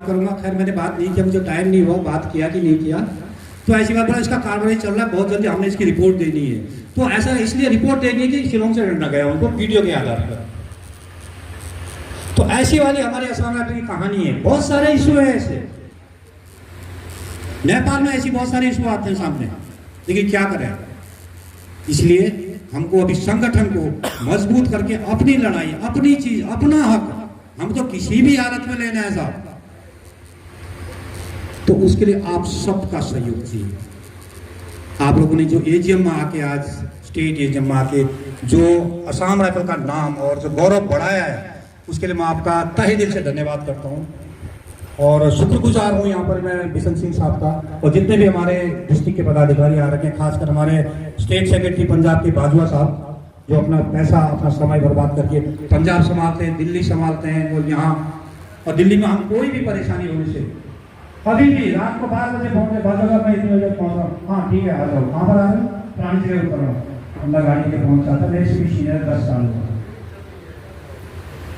करूंगा। खैर मैंने बात नहीं किया, मुझे टाइम नहीं हुआ, बात किया कि नहीं किया। तो ऐसी बात बोला, इसका कार्रवाई चल रहा है, बहुत जल्दी हमने इसकी रिपोर्ट देनी है। तो ऐसा इसलिए रिपोर्ट देनी है कि शिलोंग से डरना गया उनको वीडियो के आधार पर। तो ऐसी वाली हमारे असम राइफल की कहानी है। बहुत सारे इशू है ऐसे, नेपाल में ऐसी बहुत सारे इशू आते हैं सामने, लेकिन क्या करें। इसलिए हमको अभी संगठन को मजबूत करके अपनी लड़ाई, अपनी चीज, अपना हक हम तो किसी भी हालत में लेना है साहब। तो उसके लिए आप सबका सहयोग चाहिए। आप लोगों ने जो एजीएम में आके, आज स्टेट एजीएम में आके जो असम राइफल का नाम और जो गौरव बढ़ाया है, उसके लिए मैं आपका तहे दिल से धन्यवाद करता हूँ और शुक्रगुजार हूँ यहाँ पर मैं बिशन सिंह साहब का और जितने भी हमारे डिस्ट्रिक्ट के पदाधिकारी आ रखे हैं, खासकर हमारे स्टेट सेक्रेटरी पंजाब के बाजवा साहब, जो अपना पैसा, अपना समय बर्बाद करके पंजाब संभालते हैं, दिल्ली संभालते हैं। और यहाँ और दिल्ली में हम कोई भी परेशानी होने से कभी भी रात को 12 बजे पहुँचे, बाजवा मैं इतने बजे पहुँच रहा हूँ, हाँ ठीक है आ जाओ, कहाँ पर आ रहे हो, पुरानी जगह उतर रहा हूँ, अंदर गाड़ी के पहुँच जाता। मेरे से भी सीनियर 10 साल हुआ।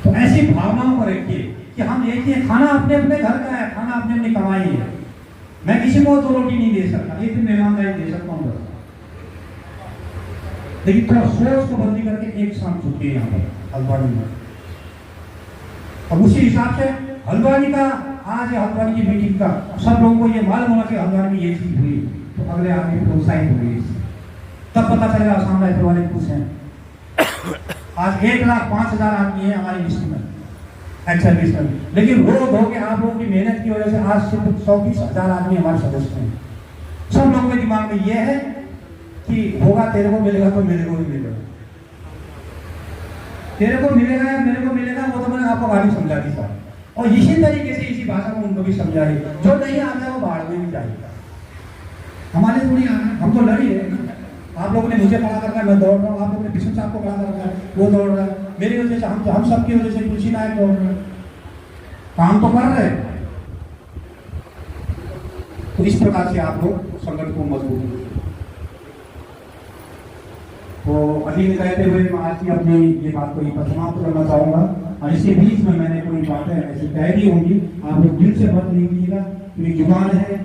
तो ऐसी भावनाओं को रखिए कि हम एक ही खाना अपने अपने घर का है, खाना अपने अपनी कमाई है। मैं किसी को 2 रोटी नहीं दे सकता, एक दिन मेहमानदारी दे सकता हूँ बस। लेकिन थोड़ा सोच को बंदी करके एक साथ छुट्टी यहाँ पर हल्द्वानी में। अब उसी हिसाब से हल्द्वानी का आज हल्द्वानी की मीटिंग का सब लोगों को ये मालूम होना कि हल्द्वानी में ये चीज हुई, तो अगले आदमी प्रोत्साहित हुई, तब पता चलेगा असम राइफल वाले खुश हैं। आज 1,05,000 आदमी है हमारी लिस्ट में, एक्स सर्विस में, लेकिन रो धो के आप लोगों की मेहनत की वजह से आज सिर्फ 120,000 आदमी हमारे सदस्य हैं। सब लोगों के दिमाग में यह है कि होगा, तेरे को मिलेगा तो मेरे को भी मिलेगा, तेरे को मिलेगा या मेरे को मिलेगा, वो तो मैंने आपको गाड़ी समझा दी साहब। और इसी तरीके से इसी भाषा में उनको भी समझाई, जो नहीं आता वो बाढ़ में भी जाएगा। हमारे थोड़ी हम तो लड़ी है। आप लोगों ने मुझे खड़ा करना है, मैं दौड़ रहा हूँ, आप लोगों ने बिशन साहब को खड़ा करना है, वो दौड़ रहा है, मेरी वजह से हम सबकी वजह से तुलसी नायक दौड़ रहे हैं, काम तो कर रहे हैं। तो इस प्रकार से आप लोग संगठन को मजबूत करें। तो अभी कहते हुए मैं आज की अपनी ये बात को समाप्त करना चाहूंगा और इसके बीच में मैंने कोई बातें ऐसी कह दी होंगी, आप लोग दिल से बात नहीं कीजिएगा, मेरी जुबान है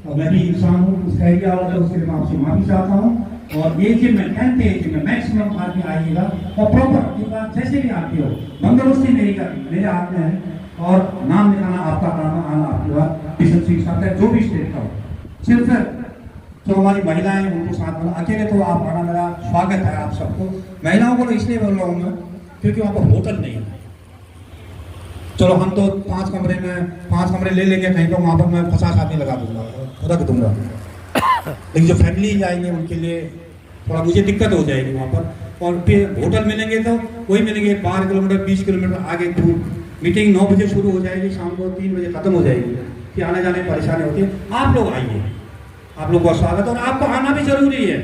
और मैं भी इंसान हूँ, उस कह दिया होगा उसके लिए मैं आपसे माफी चाहता हूँ। और एज में 10th एज में मैक्सिमम आके आइएगा और प्रॉपर जैसे भी आती हो, बंदोबस्ती नहीं करनी, मेरे हाथ में है और नाम लिखाना आपका काम, आना आपके बाद बिशन सिंह साहब है, जो भी स्टेट का हो। सिर्फ जो हमारी महिलाएं उनको साथ बोला, अकेले तो आप आना, मेरा स्वागत है आप सबको। महिलाओं को तो इसलिए बोल रहा हूँ मैं क्योंकि वहाँ पर होटल नहीं है। चलो हम तो 5 कमरे ले लेंगे कहीं तो वहाँ पर मैं 50 आदमी लगा दूंगा, रख दूंगा, लेकिन जो फैमिली जाएंगे उनके लिए थोड़ा मुझे दिक्कत हो जाएगी वहाँ पर। और फिर होटल मिलेंगे तो वही मिलेंगे 12 किलोमीटर 20 किलोमीटर आगे दूर। मीटिंग 9 बजे शुरू हो जाएगी, शाम को 3 बजे खत्म हो जाएगी, फिर आने जाने में परेशानी होती है। आप लोग आइए, आप लोगों का स्वागत, और आपको आना भी जरूरी है।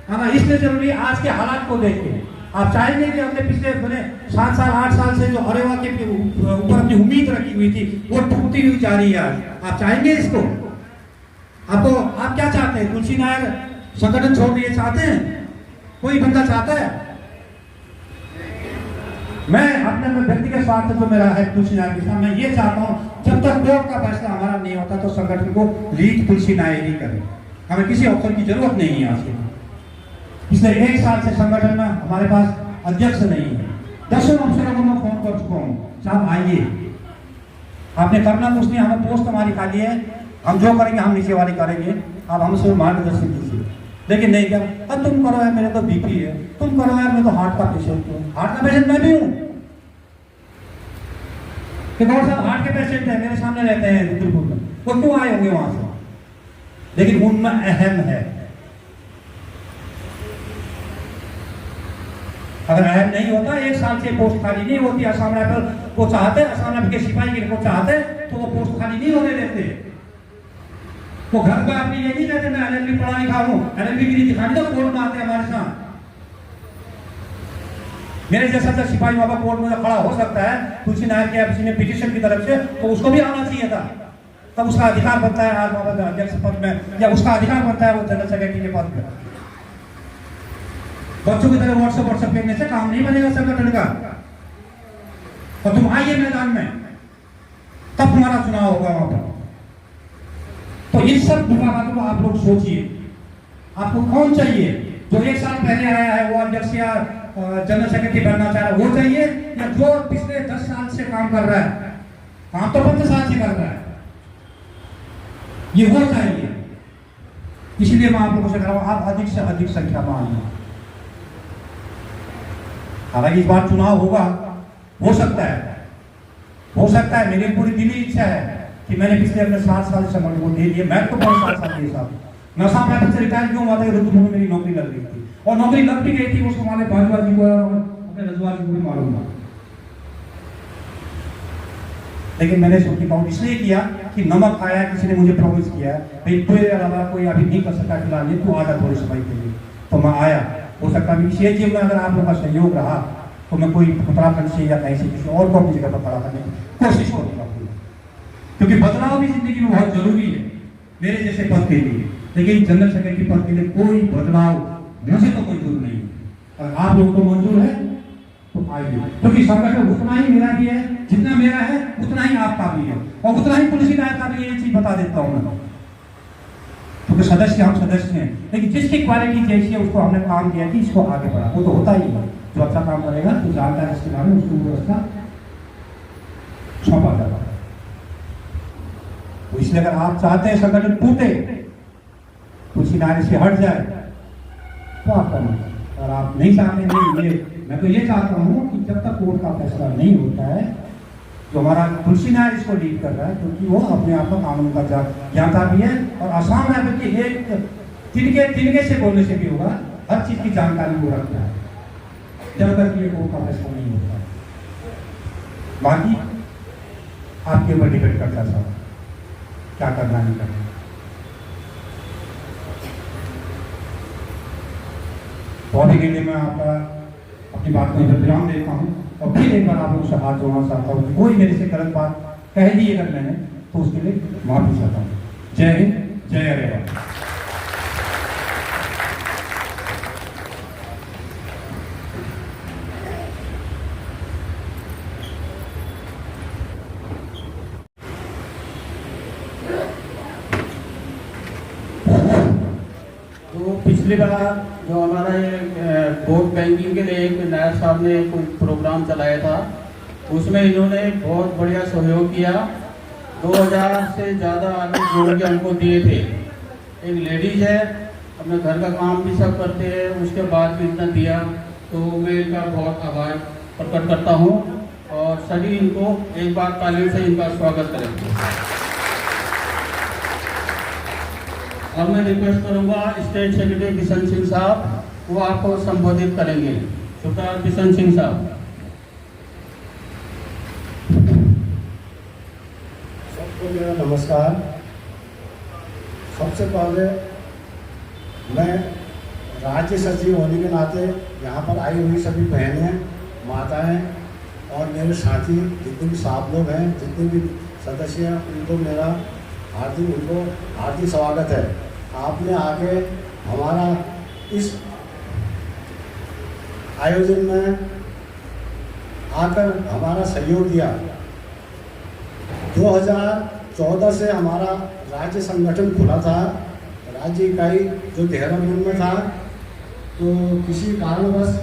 आना इसलिए जरूरी है आज के हालात को देख के। आप चाहेंगे कि हमने पिछले 7 साल 8 साल से जो हरेवा के ऊपर अपनी उम्मीद रखी हुई थी वो टूटती हुई जा रही है आज, आप चाहेंगे इसको? आपको आप क्या चाहते हैं? तुलसी नायक संगठन छोड़ दिए चाहते हैं? कोई बंदा चाहता है? मैं अपने में व्यक्तिगत स्वार्थ जो मेरा है तुलसी नायक के साथ, मैं ये चाहता हूँ जब तक कोर्ट का फैसला हमारा नहीं होता तो संगठन को लीड तुलसी नायक ही करें। हमें किसी अफसर की जरूरत नहीं है आज के। पिछले 1 साल से संगठन में हमारे पास अध्यक्ष नहीं है। 10 अफसरों को मैं फोन कर चुका हूँ, साहब आइए, आपने करना कुछ नहीं, हमें पोस्ट हमारी खाली है, हम जो करेंगे हम नीचे वाले करेंगे, आप हमसे मार्गदर्शन कीजिए। लेकिन नहीं क्या, अब तुम करो यार, मेरे तो बीपी है, तुम करो यार, मैं तो हार्ट का पेशेंट हूँ। हार्ट का पेशेंट मैं भी हूँ, और साहब हार्ट के पेशेंट है, मेरे सामने रहते हैं रुद्रपुर में, वो क्यों आए होंगे वहां से? लेकिन उनमें अहम है, अगर अहम नहीं होता 1 साल से पोस्ट खाली नहीं होती। असम राइफल को चाहते, असम राइफल के सिपाही को चाहते तो वो पोस्ट खाली नहीं होने देते। वो घर पर अपनी ये नहीं कहते मैं एलएलबी पढ़ा लिखा हूँ, एलएलबी की नहीं दिखानी तो कोर्ट में आते हमारे साथ। मेरे जैसा जब सिपाही बाबा कोर्ट में खड़ा हो सकता है तुलसी नायक के किसी ने पिटीशन की तरफ से, तो उसको भी आना चाहिए था, तब उसका अधिकार बनता है आज बाबा अध्यक्ष पद में, या उसका अधिकार बनता है वो जनरल सेक्रेटरी के पद में। बच्चों की तरह व्हाट्सएप फेंकने से काम नहीं बनेगा संगठन का। और तुम आइए मैदान में, तब तुम्हारा चुनाव होगा वहां पर। तो इन सब बातों को आप लोग सोचिए, आपको कौन चाहिए? जो 1 साल पहले आया है वो अध्यक्ष या जनरल सेक्रेटरी बनना चाह रहा है वो चाहिए, या जो पिछले 10 साल से काम कर रहा है, काम तो 15 साल से कर रहा है, ये वो चाहिए? इसलिए मैं आप लोगों से कह रहा हूं, आप अधिक से अधिक संख्या में आइए। हालांकि इस बार चुनाव होगा, हो सकता है, मेरी पूरी दिली इच्छा है कि मैंने पिछले अपने 7 साल संगठन को दे दिए। मैं तो बहुत 7 साल दिए साहब, नशा मैटर से रिटायर क्यों हुआ था? रुद्रभूमि मेरी नौकरी लग गई थी, और नौकरी लग भी गई थी, उसको हमारे भाजपा जी को अपने रजवार जी को भी मालूम था। लेकिन मैंने सुप्रीम कोर्ट इसलिए किया कि नमक आया, किसी ने मुझे प्रॉमिस किया भाई तेरे अलावा कोई अभी नहीं कर सकता फिलहाल, ये तू आ जा थोड़ी समय के लिए, तो मैं आया। हो सकता है इसी एजीएम में अगर आप लोगों का सहयोग रहा तो मैं कोई उत्तराखंड से या कहीं से किसी और को अपनी जगह पर खड़ा करने की कोशिश करूंगा, क्योंकि बदलाव भी जिंदगी में बहुत जरूरी है मेरे जैसे पद के लिए। लेकिन जनरल सेक्रेटरी पद के लिए कोई बदलाव मुझे तो मंजूर नहीं है, अगर आप लोगों को मंजूर है तो आइए, क्योंकि संगठन उतना ही मेरा भी है, जितना मेरा है उतना ही आपका भी है, और उतना ही पुलिस इकाई का भी। ये चीज बता देता हूं मैं, क्योंकि सदस्य हम सदस्य हैं, लेकिन जिसकी क्वालिटी जैसी है उसको हमने काम दिया कि इसको आगे बढ़ा, वो तो होता ही है। जो अच्छा काम करेगा तो जानकार इसके बारे में उसको व्यवस्था सौंपा जाता है। तो इसलिए अगर आप चाहते हैं संगठन टूटे, कुछ किनारे से हट जाए, तो आप करना। और आप नहीं चाहते, नहीं, ये मैं तो ये चाहता हूं कि जब तक कोर्ट का फैसला नहीं होता है, जो हमारा तुलसी नायर इसको लीड कर रहा है, क्योंकि वो अपने आप में कानून का ज्ञाता भी है, और आसाम है कि एक तिनके से बोलने से भी होगा, हर चीज की जानकारी वो रखता है, जब तक ये कोर्ट का फैसला नहीं होता। बाकी आपके ऊपर डिपेंड करता है साहब, क्या करना नहीं करना। तो अभी के लिए मैं आपका अपनी बात को इधर विराम देता हूँ, और फिर एक बार आप लोगों से हाथ जोड़ना चाहता हूँ। कोई मेरे से गलत बात कह दी अगर मैंने, तो उसके लिए माफी चाहता हूँ। जय हिंद, जय हरियाणा। पिछली बार जो हमारा ये वोट बैंकिंग के लिए एक नायब साहब ने कोई प्रोग्राम चलाया था, उसमें इन्होंने बहुत बढ़िया सहयोग किया। 2000 से ज़्यादा आदमी जोड़ के हमको दिए थे। एक लेडीज है, अपने घर का काम भी सब करते हैं, उसके बाद भी इतना दिया, तो मैं इनका बहुत आभार प्रकट करता हूँ। और सभी इनको एक बार तालियों से इनका स्वागत करेंगे। और मैं रिक्वेस्ट करूंगा स्टेट सेक्रेटरी बिशन सिंह साहब, वो आपको संबोधित करेंगे। सरदार बिशन सिंह साहब। सबको मेरा नमस्कार। सबसे पहले मैं राज्य सचिव होने के नाते यहाँ पर आई हुई सभी बहनें, माताएं और मेरे साथी जितने भी साहब लोग हैं, जितने भी सदस्य हैं, उनको मेरा हार्दिक स्वागत है। आपने आके हमारा इस आयोजन में आकर हमारा सहयोग दिया। 2014 से हमारा राज्य संगठन खुला था, राज्य इकाई जो देहरादून में था, तो किसी कारणवश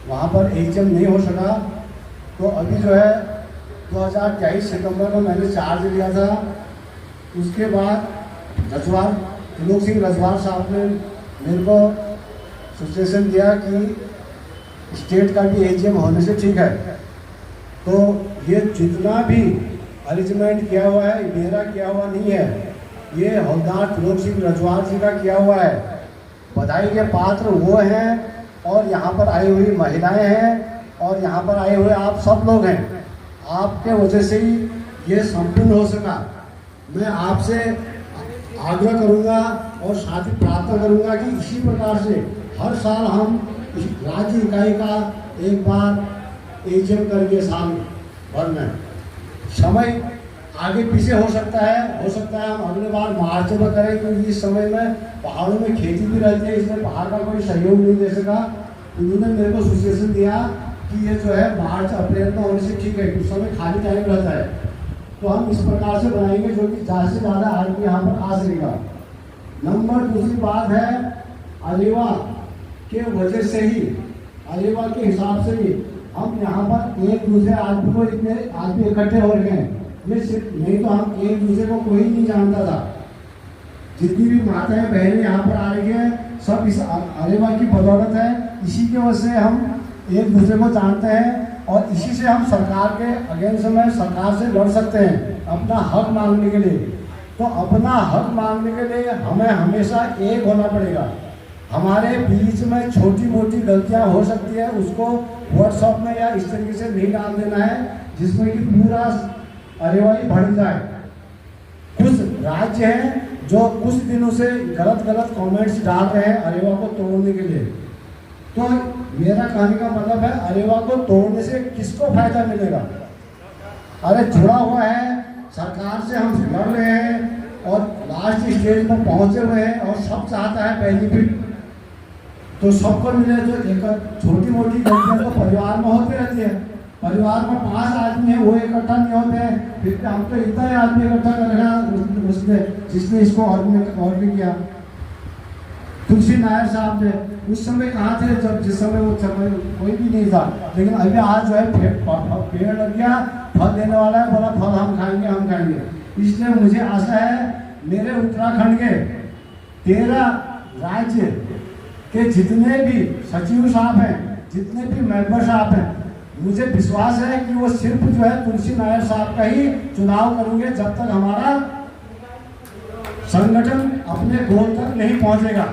वहाँ पर एग्जाम नहीं हो सका। तो अभी जो है 2023 सितंबर में मैंने चार्ज लिया था। उसके बाद त्रिलोक सिंह रजवार साहब ने मेरे को सजेशन दिया कि स्टेट का भी एजीएम होने से ठीक है। तो ये जितना भी अरेंजमेंट किया हुआ है, मेरा किया हुआ नहीं है, ये हवलदार त्रिलोक सिंह रजवार जी का किया हुआ है। बधाई के पात्र वो हैं, और यहाँ पर आई हुई महिलाएं हैं, और यहाँ पर आए हुए आप सब लोग हैं। आपके वजह से ही ये संपूर्ण हो सका। मैं आपसे आग्रह करूंगा और साथ ही प्रार्थना करूंगा कि इसी प्रकार से हर साल हम राज्य इकाई का एक बार एजीएम करेंगे साल भर में। समय आगे पीछे हो सकता है हम अगले बार मार्च में करें, क्योंकि इस समय में पहाड़ों में खेती भी रहती है, इसलिए पहाड़ का कोई सहयोग नहीं दे सका। उन्होंने मेरे को सजेशन दिया कि ये जो है मार्च अप्रैल में होने से ठीक है, कुछ समय खाली टाइम रहता है। तो हम इस प्रकार से बनाएंगे जो कि ज़्यादा से ज़्यादा आदमी यहाँ पर आ सकेगा। नंबर दूसरी बात है, अरेवा के वजह से ही, अरेवा के हिसाब से ही हम यहाँ पर एक दूसरे आदमी को, इतने आदमी इकट्ठे हो रहे हैं। ये सिर्फ नहीं तो हम एक दूसरे को कोई नहीं जानता था। जितनी भी माताएं बहनें यहाँ पर आ रही हैं सब इस अरेवा की बदौलत है। इसी की वजह से हम एक दूसरे को जानते हैं और इसी से हम सरकार के अगेंस्ट में सरकार से लड़ सकते हैं अपना हक मांगने के लिए। तो अपना हक मांगने के लिए हमें हमेशा एक होना पड़ेगा। हमारे बीच में छोटी मोटी गलतियां हो सकती है, उसको व्हाट्सएप में या इस तरीके से नहीं डाल देना है जिसमें कि पूरा अरेवाई भड़क जाए। कुछ राज्य हैं जो कुछ दिनों से गलत कमेंट्स डाल रहे हैं अरेवा को तोड़ने के लिए। तो मेरा कहने का मतलब है, अरेवा को तोड़ने से किसको फायदा मिलेगा? अरे जुड़ा हुआ है सरकार से, हम लड़ रहे हैं और लास्ट स्टेज पर पहुंचे हुए हैं और सब चाहता है बेनिफिट तो सबको मिले। तो एक छोटी मोटी गलतियां तो परिवार में होती रहती है। परिवार में 5 आदमी है, वो इकट्ठा नहीं होते हैं, फिर हम तो इतना ही आदमी इकट्ठा करेगा उसने जिसने इसको और भी किया। तुलसी नायर साहब ने उस समय कहाँ थे जब जिस समय वो समय कोई भी नहीं था, लेकिन अभी आज जो है पेड़ लग गया, फल देने वाला है, बोला फल हम खाएंगे। इसलिए मुझे आशा है मेरे उत्तराखंड के 13 राज्य के जितने भी सचिव साहब हैं, जितने भी मेंबर साहब हैं, मुझे विश्वास है कि वो सिर्फ जो है तुलसी नायर साहब का ही चुनाव करेंगे जब तक हमारा संगठन अपने गोल तक नहीं पहुंचेगा।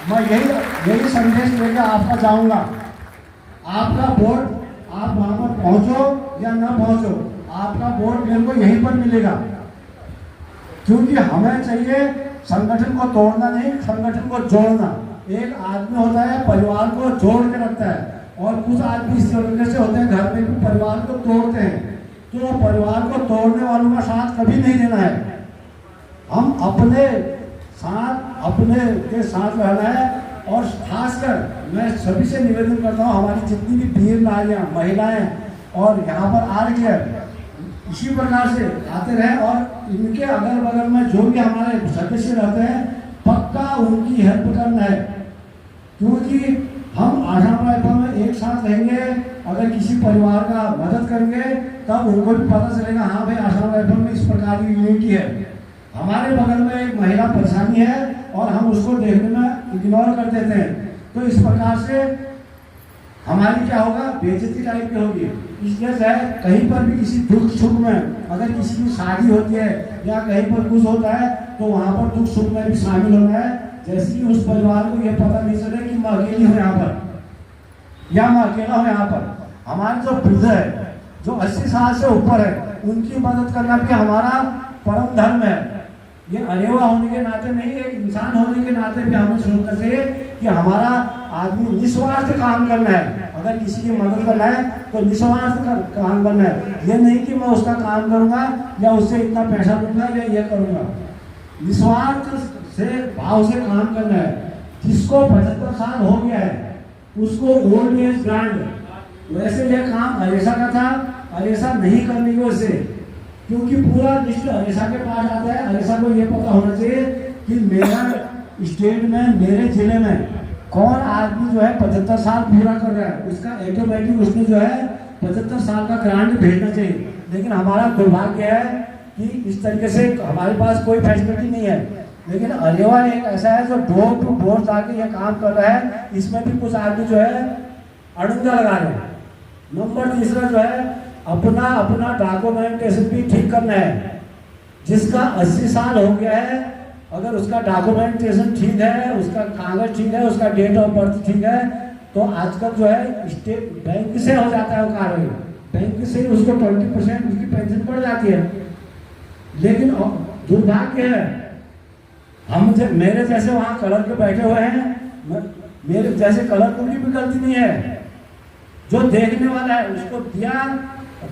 मैं यही संदेश लेकर आपका जाऊंगा। आपका वोट आप वहां पर पहुंचो या ना पहुंचो, आपका वोट मेरे को यहीं पर मिलेगा, क्योंकि हमें चाहिए संगठन को तोड़ना नहीं, संगठन को जोड़ना। एक आदमी होता है परिवार को जोड़ के रखता है और कुछ आदमी इस तरीके से होते हैं घर में भी परिवार को तोड़ते हैं। तो परिवार को तोड़ने वालों का साथ कभी नहीं देना है। हम अपने के साथ रहना है। और खासकर मैं सभी से निवेदन करता हूँ, हमारी जितनी भी वीर नारियाँ महिलाएं और यहाँ पर आ रही है, इसी प्रकार से आते रहे और इनके अगल बगल में जो भी हमारे सदस्य रहते हैं पक्का उनकी हेल्प करना है, क्योंकि हम आसाम राइफल में एक साथ रहेंगे। अगर किसी परिवार का मदद करेंगे तब उनको भी पता चलेगा हाँ भाई आसाम राइफल में इस प्रकार की यूनिटी है। हमारे बगल में एक महिला परेशानी है और हम उसको देखने में इग्नोर कर देते हैं, तो इस प्रकार से हमारी क्या होगा, बेइज्जती टाइप की होगी। इसलिए चाहे कहीं पर भी किसी दुख सुख में अगर किसी की शादी होती है या कहीं पर कुछ होता है तो वहाँ पर दुख सुख में भी शामिल होना है। जैसे कि उस परिवार को यह पता नहीं चले कि मैं अकेली हूँ यहाँ पर या मैं अकेला हूँ यहाँ पर। हमारे जो वृद्ध है, जो 80 साल से ऊपर है, उनकी मदद करना भी हमारा परम धर्म है। ये अरेवा होने के नाते नहीं, एक इंसान होने के नाते भी हमें सोचना चाहिए कि हमारा आदमी निस्वार्थ काम करना है। अगर किसी की मदद करना है तो निस्वार्थ काम करना है। ये नहीं कि मैं उसका काम करूंगा या उससे इतना पैसा लूंगा या ये करूंगा। निस्वार्थ से भाव से काम करना है। जिसको 75 साल हो गया है उसको ओल्ड एज ग्रांट, वैसे यह काम अरेसा का था। अरेसा नहीं करने की वजह से, क्योंकि पूरा लिस्ट अरेसा के पास आता है। अरेसा को यह पता होना चाहिए कि मेरा स्टेट में, मेरे जिले में कौन आदमी जो है 75 साल पूरा कर रहा है, उसका ऑटोमेटिक उसने जो है 75 साल का ग्रांट भेजना चाहिए। लेकिन हमारा दुर्भाग्य है कि इस तरीके से हमारे पास कोई फैसिलिटी नहीं है। लेकिन अरेवा एक ऐसा है जो डोर टू डोर जाके ये काम कर रहा है। इसमें भी कुछ आदमी जो है अड़ंगा लगा रहे हैं। नंबर तीसरा जो है अपना डॉक्यूमेंटेशन भी ठीक करना है। जिसका 80 साल हो गया है, अगर उसका डॉक्यूमेंटेशन ठीक है, उसका कागज ठीक है, उसका डेट ऑफ बर्थ ठीक है, तो आजकल जो है स्टेट बैंक से हो जाता है वो कार्य, बैंक से उसको 20% उसकी पेंशन बढ़ जाती है। लेकिन दुर्भाग्य है हम मेरे जैसे वहाँ कलर के बैठे हुए हैं, मेरे जैसे कलर की भी गलती नहीं है। जो देखने वाला है उसको दिया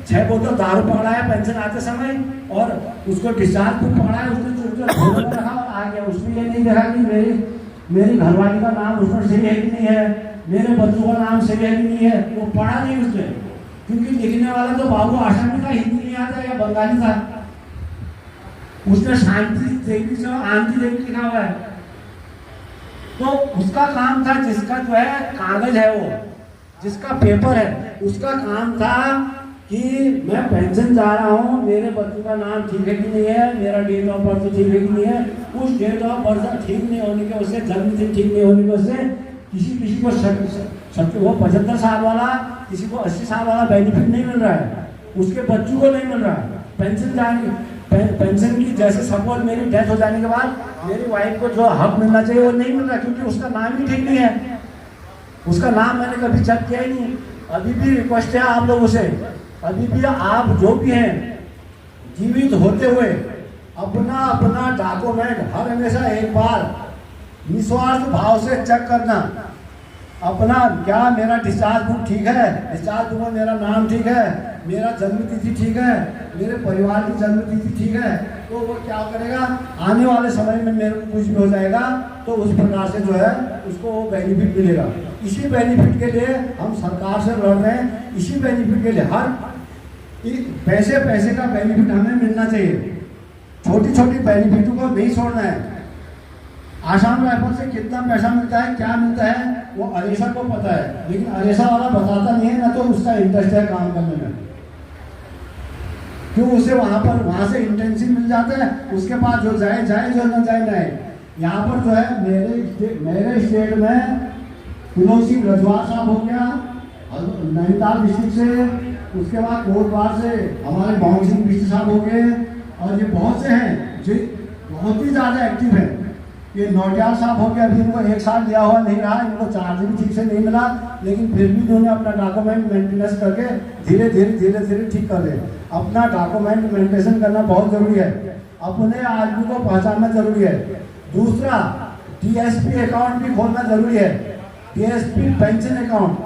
6 बोतल दारू पकड़ा है पेंशन आते समय और उसको डिस्चार्ज भी पकड़ा है, उसने रखा और आ गया। उसने ये नहीं देखा कि मेरी घरवाली का नाम उस पर सही है कि नहीं है, मेरे बच्चों का नाम सही है कि नहीं है, वो पढ़ा नहीं उसने। क्योंकि लिखने वाला तो बाबू आसामी का हिंदी नहीं आता या बंगाली था। उसने शांति देवी से आंटी देवी लिखा हुआ है। तो उसका काम था, जिसका जो है कागज है, वो जिसका पेपर है, उसका काम था कि मैं पेंशन जा रहा हूँ, मेरे बच्चों का नाम ठीक है कि नहीं है, मेरा डेट ऑफ बर्थ ठीक है कि नहीं है। उस डेट ऑफ बर्थ ठीक नहीं होने के उससे, जन्मदिन ठीक नहीं होने के उससे किसी को वो 75 साल वाला, किसी को 80 साल वाला बेनिफिट नहीं मिल रहा है, उसके बच्चों को नहीं मिल रहा है पेंशन की। जैसे सपोज मेरी डेथ हो जाने के बाद मेरी वाइफ को जो हक मिलना चाहिए वो नहीं मिल रहा, क्योंकि उसका नाम ही ठीक नहीं है। उसका नाम मैंने कभी चेक किया ही नहीं। अभी भी रिक्वेस्ट है आप लोगों से, अभी भी आप जो भी हैं जीवित होते हुए अपना अपना डॉक्यूमेंट हर हमेशा एक बार निस्वार्थ भाव से चेक करना। अपना क्या मेरा डिस्चार्ज बुक ठीक है, डिस्चार्ज बुक में मेरा नाम ठीक है, मेरा जन्म तिथि ठीक है, मेरे परिवार की जन्म तिथि ठीक है, तो वो क्या करेगा, आने वाले समय में मेरे को कुछ भी हो जाएगा तो उस प्रकार से जो है उसको वो बेनिफिट मिलेगा। इसी बेनिफिट के लिए हम सरकार से लड़ रहे हैं। इसी बेनिफिट के लिए हर पैसे का बेनिफिट हमें मिलना चाहिए। छोटी छोटी बेनिफिटों को नहीं छोड़ना है। आसाम राइफल से कितना पैसा मिलता है, क्या मिलता है, वो अरेसा को पता है, लेकिन अरेसा वाला बताता नहीं है, ना तो उसका इंटरेस्ट है काम करने में। क्यों, उसे वहाँ से इंटेंसिव मिल जाता है, उसके पास जो जाए जो न जाए। यहाँ पर जो है मेरे स्टेट में कुलवंत सिंह रजवार साहब हो गया नैनीताल डिस्ट्रिक्ट से, उसके बाद कोटद्वार से हमारे मोहन सिंह बिष्ट साहब हो गए, और ये बहुत से हैं जो बहुत ही ज़्यादा एक्टिव है। ये नौटियाल साहब हो गया, अभी इनको 1 साल दिया हुआ नहीं रहा, इनको चार्ज भी ठीक से नहीं मिला, लेकिन फिर भी इन्होंने अपना डॉक्यूमेंट मेंटेनेंस करके धीरे धीरे ठीक कर रहे। अपना डॉक्यूमेंट मेंटेन करना बहुत जरूरी है, अपने आदमी को पहचानना जरूरी है। दूसरा, DSP अकाउंट भी खोलना जरूरी है। DSP पेंशन अकाउंट,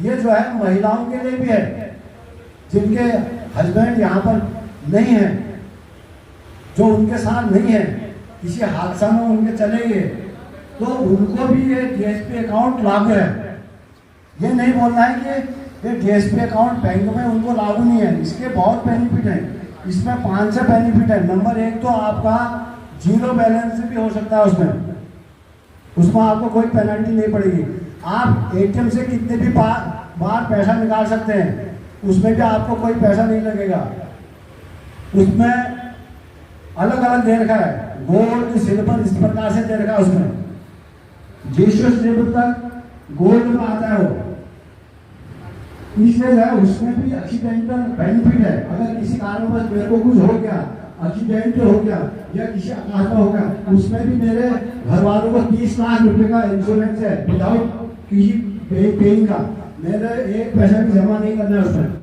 ये जो है महिलाओं के लिए भी है जिनके हस्बैंड यहाँ पर नहीं है, जो उनके साथ नहीं है, किसी हादसा में उनके चले गए, तो उनको भी ये DSP अकाउंट लागू है। ये नहीं बोलना है कि ये DSP अकाउंट बैंक में उनको लागू नहीं है। इसके बहुत बेनिफिट हैं, इसमें 5 से बेनिफिट है। नंबर 1 तो आपका 0 बैलेंस भी हो सकता है, उसमें आपको कोई पेनल्टी नहीं पड़ेगी। आप ATM से कितने भी बार पैसा निकाल सकते हैं, उसमें भी आपको कोई पैसा नहीं लगेगा। उसमें अलग अलग दे रखा है, गोल्ड सिल्वर इस प्रकार से दे रखा है। उसमें जिस लेवल तक गोल्ड में आता है वो, इसलिए है उसमें भी एक्सीडेंटल बेनिफिट है। अगर किसी कारणवश मेरे को कुछ हो गया, एक्सीडेंट हो गया या किसी अकाल हो गया, उसमें भी मेरे घर वालों को 30 लाख रुपए का इंश्योरेंस है, विदाउट किसी पेइंग का। मेरे 1 पैसा भी जमा नहीं करना है उसमें।